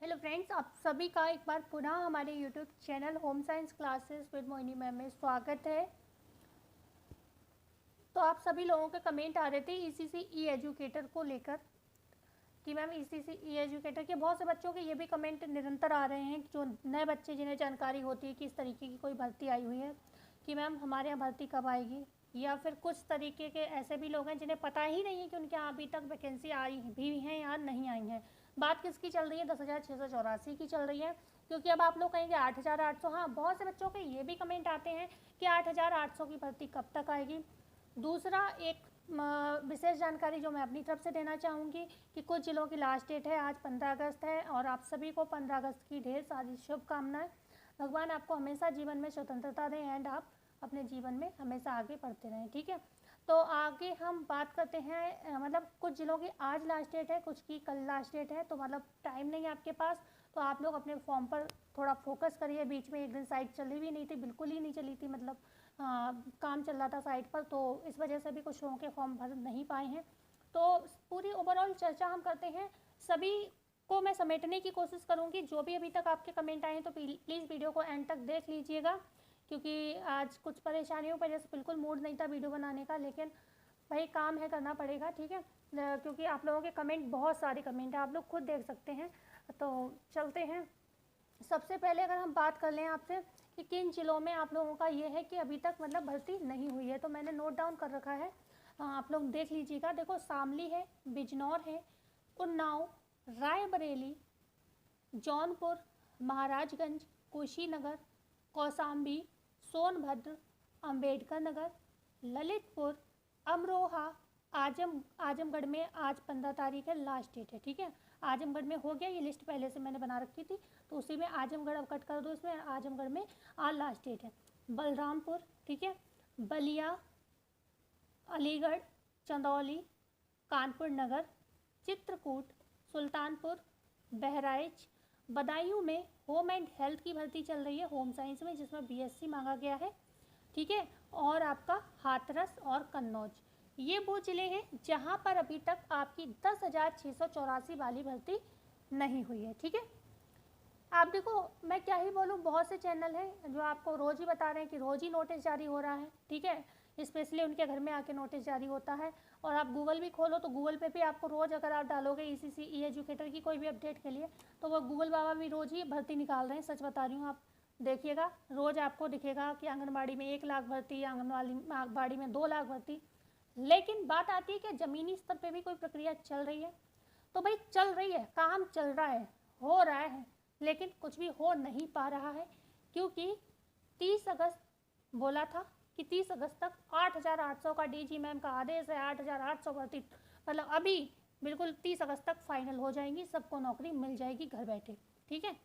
Hello friends, आप सभी का एक बार पुनः हमारे YouTube channel home science classes with Mohini ma'am में स्वागत है। तो आप सभी लोगों के कमेंट आ रहे थे ईसीसी ई एजुकेटर को लेकर कि मैम ईसीसी ई एजुकेटर के बहुत से बच्चों के ये भी कमेंट निरंतर आ रहे हैं, जो नए बच्चे जिन्हें जानकारी होती है कि इस तरीके की कोई भर्ती आई हुई है कि मैम हमारे यहाँ भर्ती कब आएगी, या फिर कुछ तरीके के ऐसे भी लोग हैं जिन्हें पता ही नहीं है कि उनके यहाँ अभी तक वैकेंसी आई भी हैं या नहीं आई हैं। बात किसकी चल रही है? 10,684 की चल रही है, क्योंकि अब आप लोग कहेंगे 8,800। हाँ, बहुत से बच्चों के ये भी कमेंट आते हैं कि 8,800 की भर्ती कब तक आएगी। दूसरा एक विशेष जानकारी जो मैं अपनी तरफ से देना चाहूँगी कि कुछ जिलों की लास्ट डेट है, आज 15 अगस्त है और आप सभी को 15 अगस्त की ढेर सारी शुभकामनाएं। भगवान आपको हमेशा जीवन में स्वतंत्रता दें एंड आप अपने जीवन में हमेशा आगे बढ़ते रहें। ठीक है, तो आगे हम बात करते हैं। मतलब कुछ जिलों की आज लास्ट डेट है, कुछ की कल लास्ट डेट है, तो मतलब टाइम नहीं है आपके पास, तो आप लोग अपने फॉर्म पर थोड़ा फोकस करिए। बीच में एक दिन साइट चली भी नहीं थी, बिल्कुल ही नहीं चली थी, मतलब काम चल रहा था साइट पर, तो इस वजह से भी कुछ लोगों के फॉर्म भर नहीं पाए हैं। तो पूरी ओवरऑल चर्चा हम करते हैं, सभी को मैं समेटने की कोशिश करूँगी। जो भी अभी तक आपके कमेंट आए हैं तो प्लीज़ वीडियो को एंड तक देख लीजिएगा, क्योंकि आज कुछ परेशानियों पर जैसे बिल्कुल मूड नहीं था वीडियो बनाने का, लेकिन भाई काम है, करना पड़ेगा। ठीक है, क्योंकि आप लोगों के कमेंट, बहुत सारे कमेंट है, आप लोग खुद देख सकते हैं। तो चलते हैं। सबसे पहले अगर हम बात कर लें आपसे कि किन जिलों में आप लोगों का ये है कि अभी तक मतलब भर्ती नहीं हुई है, तो मैंने नोट डाउन कर रखा है, आप लोग देख लीजिएगा। देखो, शामली है, बिजनौर है, उन्नाव, रायबरेली, जौनपुर, महाराजगंज, कुशीनगर, कौशाम्बी, सोनभद्र, अंबेडकर नगर, ललितपुर, अमरोहा, आजमगढ़ में आज 15 तारीख है, लास्ट डेट है। ठीक है, आजमगढ़ में हो गया, ये लिस्ट पहले से मैंने बना रखी थी, तो उसी में आजमगढ़ अब कट कर दो, इसमें आजमगढ़ में आज लास्ट डेट है। बलरामपुर, ठीक है, बलिया, अलीगढ़, चंदौली, कानपुर नगर, चित्रकूट, सुल्तानपुर, बहराइच, बदायूं में होम एंड हेल्थ की भर्ती चल रही है होम साइंस में, जिसमें बीएससी मांगा गया है। ठीक है, और आपका हाथरस और कन्नौज, ये वो ज़िले हैं जहां पर अभी तक आपकी 10,684 वाली भर्ती नहीं हुई है। ठीक है, आप देखो, मैं क्या ही बोलूँ, बहुत से चैनल हैं जो आपको रोज़ ही बता रहे हैं कि रोज़ ही नोटिस जारी हो रहा है। ठीक है, स्पेशली उनके घर में आके नोटिस जारी होता है, और आप गूगल भी खोलो तो गूगल पे भी आपको रोज़, अगर आप डालोगे ईसीसी ई एजुकेटर की कोई भी अपडेट के लिए, तो वो गूगल बाबा भी रोज़ ही भर्ती निकाल रहे हैं। सच बता रही हूँ, आप देखिएगा, रोज़ आपको दिखेगा कि आंगनबाड़ी में 1 लाख भर्ती, आंगनबाड़ी में 2 लाख भर्ती। लेकिन बात आती है कि ज़मीनी स्तर पर भी कोई प्रक्रिया चल रही है, तो भाई चल रही है, काम चल रहा है, हो रहा है, लेकिन कुछ भी हो नहीं पा रहा है, क्योंकि 30 अगस्त बोला था कि 30 अगस्त तक 8,800 का डीजी मैम का आदेश है, 8,800 भर्ती, मतलब अभी बिल्कुल 30 अगस्त तक फाइनल हो जाएंगी, सबको नौकरी मिल जाएगी घर बैठे। ठीक है,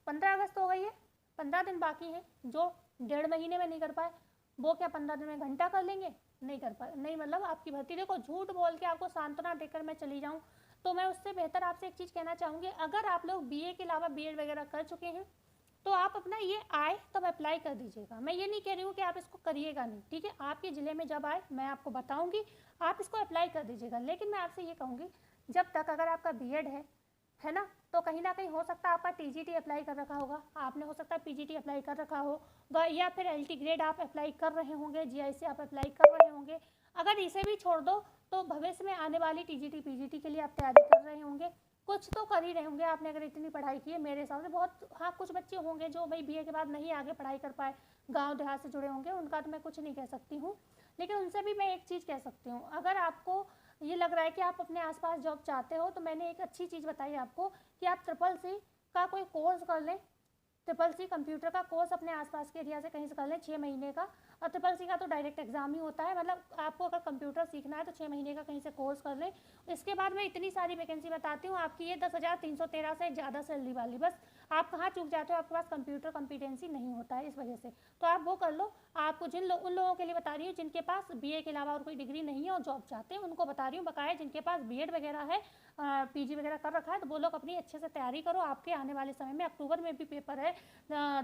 15 अगस्त हो गई है, 15 दिन बाकी है। जो 1.5 महीने में नहीं कर पाए, वो क्या 15 दिन में घंटा कर लेंगे? नहीं कर पाए, नहीं, मतलब आपकी भर्ती, देखो झूठ बोल के आपको सांत्वना देकर मैं चली जाऊँ तो मैं उससे बेहतर आपसे एक चीज़ कहना चाहूँगी, अगर आप लोग बीए के अलावा बीएड वगैरह कर चुके हैं तो आप अपना ये आए तब अप्लाई कर दीजिएगा। मैं ये नहीं कह रही हूँ कि आप इसको करिएगा नहीं, ठीक है, आपके ज़िले में जब आए मैं आपको बताऊँगी, आप इसको अप्लाई कर दीजिएगा। लेकिन मैं आपसे ये कहूँगी, जब तक अगर आपका बीएड है ना, तो कहीं ना कहीं हो सकता है आपका टीजीटी अप्लाई कर रखा होगा, आपने हो सकता है पीजीटी अप्लाई कर रखा होगा, या फिर एलटी ग्रेड आप अप्लाई कर रहे होंगे, जीआईसी आप अप्लाई कर रहे होंगे। अगर इसे भी छोड़ दो तो भविष्य में आने वाली टीजीटी पीजीटी के लिए आप तैयारी कर रहे होंगे, कुछ तो कर ही रहे होंगे आपने, अगर इतनी पढ़ाई की है मेरे हिसाब से। बहुत, हाँ, कुछ बच्चे होंगे जो भाई बीए के बाद नहीं आगे पढ़ाई कर पाए, गांव देहात से जुड़े होंगे, उनका तो मैं कुछ नहीं कह सकती हूँ, लेकिन उनसे भी मैं एक चीज़ कह सकती हूँ, अगर आपको ये लग रहा है कि आप अपने आसपास जॉब चाहते हो, तो मैंने एक अच्छी चीज़ बताई आपको कि आप CCC का कोई कोर्स कर लें, CCC कंप्यूटर का कोर्स अपने आसपास के एरिया से कहीं से कर लें 6 महीने का, और CCC का तो डायरेक्ट एग्जाम ही होता है, मतलब आपको अगर कंप्यूटर सीखना है तो 6 महीने का कहीं से कोर्स कर लें। इसके बाद मैं इतनी सारी वैकेंसी बताती हूँ आपकी, ये 10,313 से ज़्यादा सैलरी वाली, बस आप कहाँ चूक जाते हो, आपके पास कंप्यूटर कॉम्पिटेंसी नहीं होता है इस वजह से, तो आप वो कर लो। आपको उन लोगों के लिए बता रही हूँ जिनके पास बीए के अलावा और कोई डिग्री नहीं है और जॉब चाहते हैं, उनको बता रही हूँ, बकाया जिनके पास बीएड वगैरह है, पीजी वगैरह कर रखा है, तो वो लोग अपनी अच्छे से तैयारी करो। आपके आने वाले समय में अक्टूबर में भी पेपर है,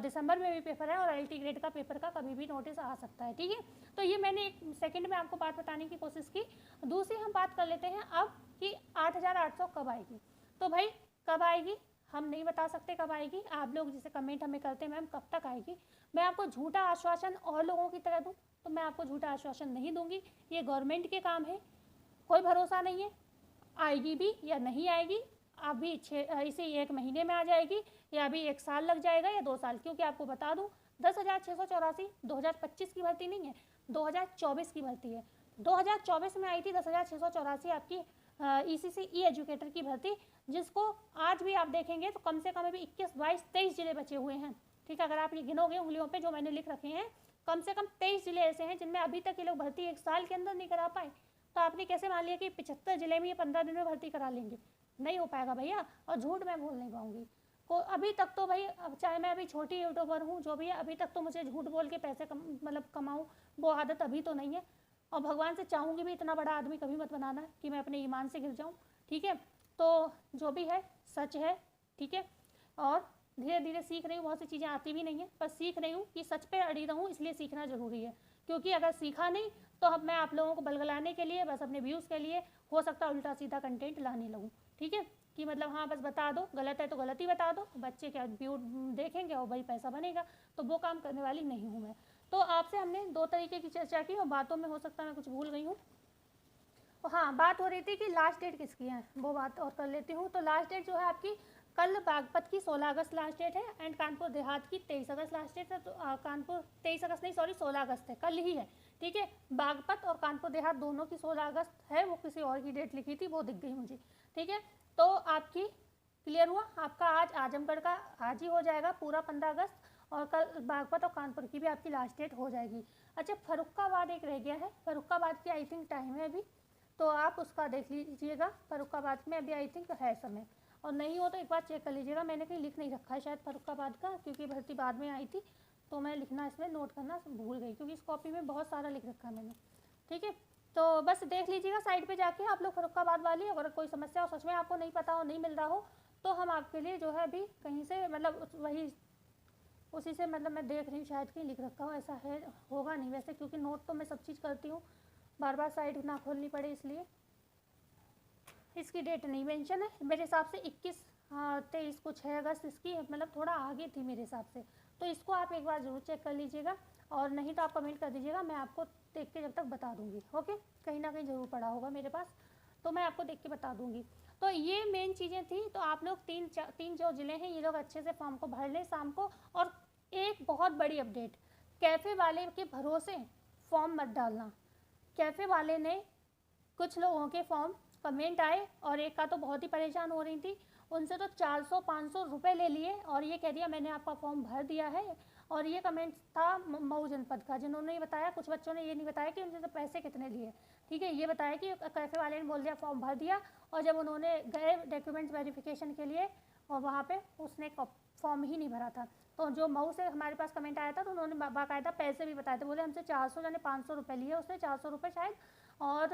दिसंबर में भी पेपर है, और एलटी ग्रेड का पेपर का कभी भी नोटिस आ सकता है। ठीक है, तो ये मैंने एक सेकंड में आपको बात बताने की कोशिश की। दूसरी हम बात कर लेते हैं अब कि 8,800 कब आएगी। तो भाई कब आएगी, हम नहीं बता सकते कब आएगी। आप लोग जैसे कमेंट हमें करते हैं मैम कब तक आएगी, मैं आपको झूठा आश्वासन और लोगों की तरह दूं तो मैं आपको झूठा आश्वासन नहीं दूंगी। ये गवर्नमेंट के काम है, कोई भरोसा नहीं है आएगी भी या नहीं आएगी। अभी इसी 1 महीने में आ जाएगी या अभी 1 साल लग जाएगा या 2 साल, क्योंकि आपको बता दूं 10,684 2025 की भर्ती नहीं है, 2024 की भर्ती है। 2024 में आई थी 10,684 आपकी ECC ई एजुकेटर की भर्ती, जिसको आज भी आप देखेंगे तो कम से कम अभी 21, 22, 23 जिले बचे हुए हैं। ठीक है, अगर आप ये गिनोगे उंगलियों पे जो मैंने लिख रखे हैं, कम से कम 23 जिले ऐसे हैं जिनमें अभी तक ये लोग भर्ती 1 साल के अंदर नहीं करा पाए। तो आपने कैसे मान लिया कि 75 जिले में ये 15 दिन में भर्ती करा लेंगे? नहीं हो पाएगा भैया, और झूठ मैं बोल नहीं पाऊंगी। को अभी तक तो भाई, अब चाहे मैं अभी छोटी यूट्यूबर हूँ जो भी है, अभी तक तो मुझे झूठ बोल के पैसे कमाऊँ वो आदत अभी तो नहीं है। और भगवान से चाहूँगी भी इतना बड़ा आदमी कभी मत बनाना कि मैं अपने ईमान से गिर जाऊँ। ठीक है, तो जो भी है सच है। ठीक है, और धीरे धीरे सीख रही हूँ, बहुत सी चीज़ें आती भी नहीं है, पर सीख रही हूँ कि सच पे अड़ी रहूँ, इसलिए सीखना ज़रूरी है। क्योंकि अगर सीखा नहीं तो अब मैं आप लोगों को बलगलाने के लिए, बस अपने व्यूज़ के लिए हो सकता है उल्टा सीधा कंटेंट लाने लगूँ। ठीक है, कि मतलब हाँ बस बता दो, गलत है तो गलत ही बता दो, बच्चे क्या व्यू देखेंगे और भाई पैसा बनेगा, तो वो काम करने वाली नहीं हूँ मैं। तो आपसे हमने 2 तरीके की चर्चा की और बातों में हो सकता है मैं कुछ भूल गई हूँ। हाँ, बात हो रही थी कि लास्ट डेट किसकी है, वो बात और कर लेती हूँ। तो लास्ट डेट जो है आपकी कल बागपत की 16 अगस्त लास्ट डेट है एंड कानपुर देहात की 23 अगस्त लास्ट डेट है। तो कानपुर 23 अगस्त नहीं, सॉरी 16 अगस्त है, कल ही है। ठीक है, बागपत और कानपुर देहात दोनों की 16 अगस्त है, वो किसी और की डेट लिखी थी वो दिख गई मुझे। ठीक है, तो आपकी क्लियर हुआ, आपका आज आजमगढ़ का आज ही हो जाएगा पूरा 15 अगस्त, और कल बागपत और कानपुर की भी आपकी लास्ट डेट हो जाएगी। अच्छा, फर्रुखाबाद एक रह गया है, फर्रुखाबाद की आई थिंक टाइम है अभी, तो आप उसका देख लीजिएगा। फर्रुखाबाद में अभी आई थिंक है समय, और नहीं हो तो एक बार चेक कर लीजिएगा। मैंने कहीं लिख नहीं रखा है शायद फर्रुखाबाद का, क्योंकि भर्ती बाद में आई थी तो मैं लिखना इसमें नोट करना भूल गई, क्योंकि इस कॉपी में बहुत सारा लिख रखा है मैंने। ठीक है, तो बस देख लीजिएगा साइड पे जाके आप लोग फर्रुखाबाद वाली। अगर कोई समस्या हो, सच में आपको नहीं पता हो, नहीं मिल रहा हो, तो हम आपके लिए जो है अभी कहीं से मतलब वही उसी से मतलब मैं देख रही हूँ शायद कहीं लिख रखा हो, ऐसा है होगा नहीं वैसे, क्योंकि नोट तो मैं सब चीज़ करती हूँ, बार बार साइड ना खोलनी पड़े इसलिए। इसकी डेट नहीं मेंशन है मेरे हिसाब से, 21 23 कुछ है अगस्त इसकी, मतलब थोड़ा आगे थी मेरे हिसाब से। तो इसको आप एक बार ज़रूर चेक कर लीजिएगा, और नहीं तो आप कमेंट कर दीजिएगा, मैं आपको देख के जब तक बता दूंगी। ओके, कहीं ना कहीं ज़रूर पड़ा होगा मेरे पास, तो मैं आपको देख के बता दूंगी। तो ये मेन चीज़ें थी। तो आप लोग तीन जो ज़िले हैं ये लोग अच्छे से फॉर्म को भर लें शाम को। और एक बहुत बड़ी अपडेट, कैफ़े वाले के भरोसे फॉर्म मत डालना। कैफ़े वाले ने कुछ लोगों के फॉर्म कमेंट आए, और एक का तो बहुत ही परेशान हो रही थी, उनसे तो 400-500 रुपये ले लिए, और ये कह दिया मैंने आपका फॉर्म भर दिया है। और ये कमेंट था मऊ जनपद का, जिन्होंने ये बताया। कुछ बच्चों ने ये नहीं बताया कि उनसे तो पैसे कितने लिए। ठीक है, ये बताया कि कैफ़े वाले ने बोल दिया फॉर्म भर दिया, और जब उन्होंने गए डॉक्यूमेंट्स वेरिफिकेशन के लिए, और वहाँ पे उसने फॉर्म ही नहीं भरा था। तो जो मऊ से हमारे पास कमेंट आया था, तो उन्होंने बाकायदा पैसे भी बताए थे, बोले हमसे 400 यानी 500 रुपये लिए उसने, 400 रुपये शायद। और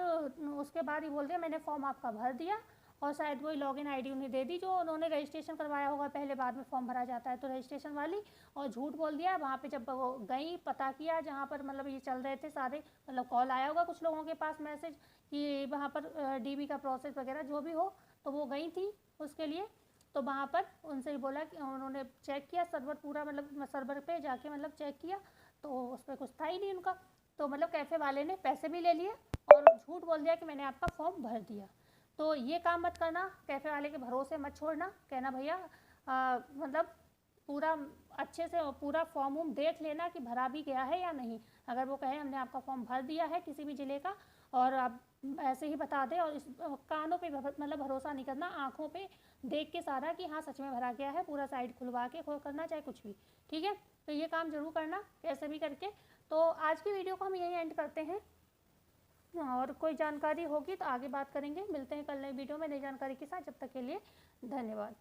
उसके बाद ही बोल दिया मैंने फॉर्म आपका भर दिया, और शायद वही लॉगिन आईडी उन्हें दे दी जो उन्होंने रजिस्ट्रेशन करवाया होगा पहले, बाद में फॉर्म भरा जाता है तो रजिस्ट्रेशन वाली। और झूठ बोल दिया वहाँ पे, जब वो गई पता किया जहाँ पर मतलब ये चल रहे थे सारे, मतलब कॉल आया होगा कुछ लोगों के पास मैसेज कि वहाँ पर DB का प्रोसेस वगैरह जो भी हो, तो वो गई थी उसके लिए। तो वहाँ पर उनसे ही बोला कि उन्होंने चेक किया सर्वर पूरा, मतलब सर्वर पे जाके मतलब चेक किया, तो उस पर कुछ था ही नहीं उनका। तो मतलब कैफ़े वाले ने पैसे भी ले लिए और झूठ बोल दिया कि मैंने आपका फॉर्म भर दिया। तो ये काम मत करना, कैफ़े वाले के भरोसे मत छोड़ना। कहना भैया मतलब पूरा अच्छे से पूरा फॉर्म देख लेना कि भरा भी गया है या नहीं। अगर वो कहे हमने आपका फॉर्म भर दिया है किसी भी ज़िले का, और आप ऐसे ही बता दें, और इस कानों पे मतलब भरोसा नहीं करना, आँखों पे देख के सारा कि हाँ सच में भरा गया है, पूरा साइड खुलवा के करना, चाहे कुछ भी। ठीक है, तो ये काम ज़रूर करना कैसे भी करके। तो आज की वीडियो को हम यहीं एंड करते हैं, और कोई जानकारी होगी तो आगे बात करेंगे। मिलते हैं कल नई वीडियो में नई जानकारी के साथ, जब तक के लिए धन्यवाद।